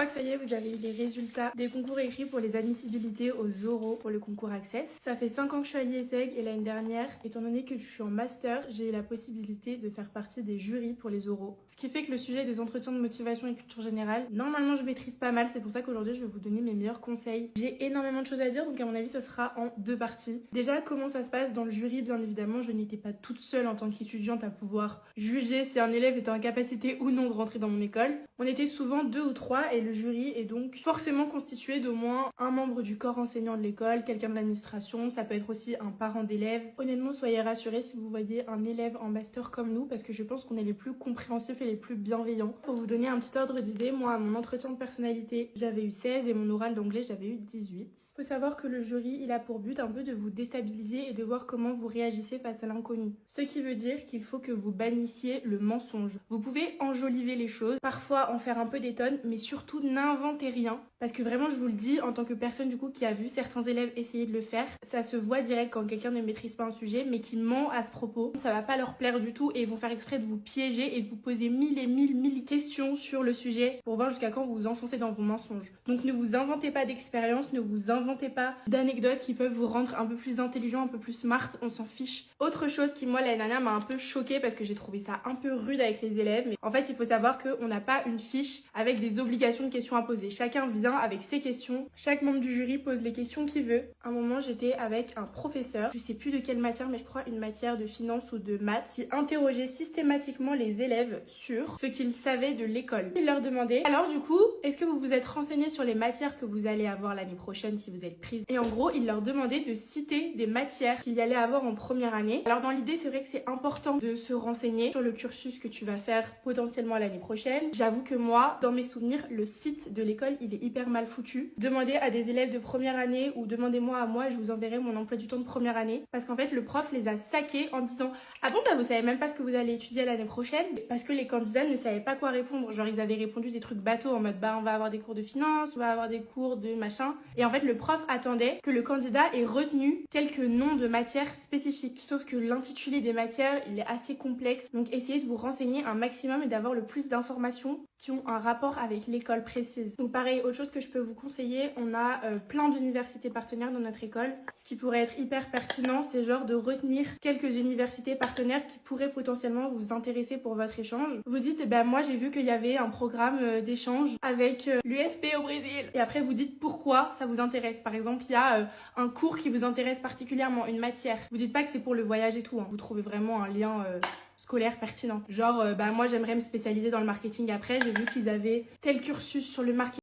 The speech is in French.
Je crois que ça y est, vous avez eu les résultats des concours écrits pour les admissibilités aux oraux pour le concours Access. Ça fait 5 ans que je suis à l'IESEG et l'année dernière, étant donné que je suis en master, j'ai eu la possibilité de faire partie des jurys pour les oraux. Ce qui fait que le sujet des entretiens de motivation et culture générale, normalement je maîtrise pas mal, c'est pour ça qu'aujourd'hui je vais vous donner mes meilleurs conseils. J'ai énormément de choses à dire, donc à mon avis ça sera en 2 parties. Déjà, comment ça se passe dans le jury? Bien évidemment, je n'étais pas toute seule en tant qu'étudiante à pouvoir juger si un élève était en capacité ou non de rentrer dans mon école. On était souvent 2 ou 3 et le jury est donc forcément constitué d'au moins un membre du corps enseignant de l'école, quelqu'un de l'administration, ça peut être aussi un parent d'élève. Honnêtement, soyez rassurés si vous voyez un élève en master comme nous, parce que je pense qu'on est les plus compréhensifs et les plus bienveillants. Pour vous donner un petit ordre d'idée, moi, à mon entretien de personnalité, j'avais eu 16 et mon oral d'anglais, j'avais eu 18. Faut savoir que le jury, il a pour but un peu de vous déstabiliser et de voir comment vous réagissez face à l'inconnu. Ce qui veut dire qu'il faut que vous bannissiez le mensonge. Vous pouvez enjoliver les choses, parfois en faire un peu des tonnes, mais surtout n'inventez rien. Parce que vraiment, je vous le dis, en tant que personne du coup qui a vu certains élèves essayer de le faire, ça se voit direct quand quelqu'un ne maîtrise pas un sujet, mais qui ment à ce propos. Ça va pas leur plaire du tout et ils vont faire exprès de vous piéger et de vous poser mille et mille questions sur le sujet pour voir jusqu'à quand vous vous enfoncez dans vos mensonges. Donc ne vous inventez pas d'expérience, ne vous inventez pas d'anecdotes qui peuvent vous rendre un peu plus intelligent, un peu plus smart, on s'en fiche. Autre chose qui moi l'année dernière m'a un peu choquée parce que j'ai trouvé ça un peu rude avec les élèves, mais en fait il faut savoir qu'on n'a pas une fiche avec des obligations de questions à poser. Chacun vient avec ses questions, chaque membre du jury pose les questions qu'il veut. Un moment j'étais avec un professeur, je sais plus de quelle matière, mais je crois une matière de finance ou de maths, qui interrogeait systématiquement les élèves sur ce qu'ils savaient de l'école. Il leur demandait, alors du coup, est-ce que vous vous êtes renseigné sur les matières que vous allez avoir l'année prochaine si vous êtes prise? Et en gros, il leur demandait de citer des matières qu'il y allait avoir en première année. Alors dans l'idée, c'est vrai que c'est important de se renseigner sur le cursus que tu vas faire potentiellement l'année prochaine. J'avoue que moi, dans mes souvenirs, le site de l'école, il est hyper mal foutu. Demandez à des élèves de première année ou demandez-moi à moi, je vous enverrai mon emploi du temps de première année. Parce qu'en fait, le prof les a saqués en disant « Ah bon, bah vous savez même pas ce que vous allez étudier l'année prochaine ?» Parce que les candidats ne savaient pas quoi répondre. Genre, ils avaient répondu des trucs bateaux en mode « Bah, on va avoir des cours de finance, on va avoir des cours de machin. » Et en fait, le prof attendait que le candidat ait retenu quelques noms de matières spécifiques. Sauf que l'intitulé des matières, il est assez complexe. Donc, essayez de vous renseigner un maximum et d'avoir le plus d'informations qui ont un rapport avec l'école précise. Donc pareil, autre chose que je peux vous conseiller, on a plein d'universités partenaires dans notre école. Ce qui pourrait être hyper pertinent, c'est genre de retenir quelques universités partenaires qui pourraient potentiellement vous intéresser pour votre échange. Vous dites, eh ben moi j'ai vu qu'il y avait un programme d'échange avec l'USP au Brésil. Et après vous dites pourquoi ça vous intéresse. Par exemple, il y a un cours qui vous intéresse particulièrement, une matière. Vous dites pas que c'est pour le voyage et tout, hein. Vous trouvez vraiment un lien scolaire pertinent. Genre, bah moi j'aimerais me spécialiser dans le marketing après, j'ai vu qu'ils avaient tel cursus sur le marketing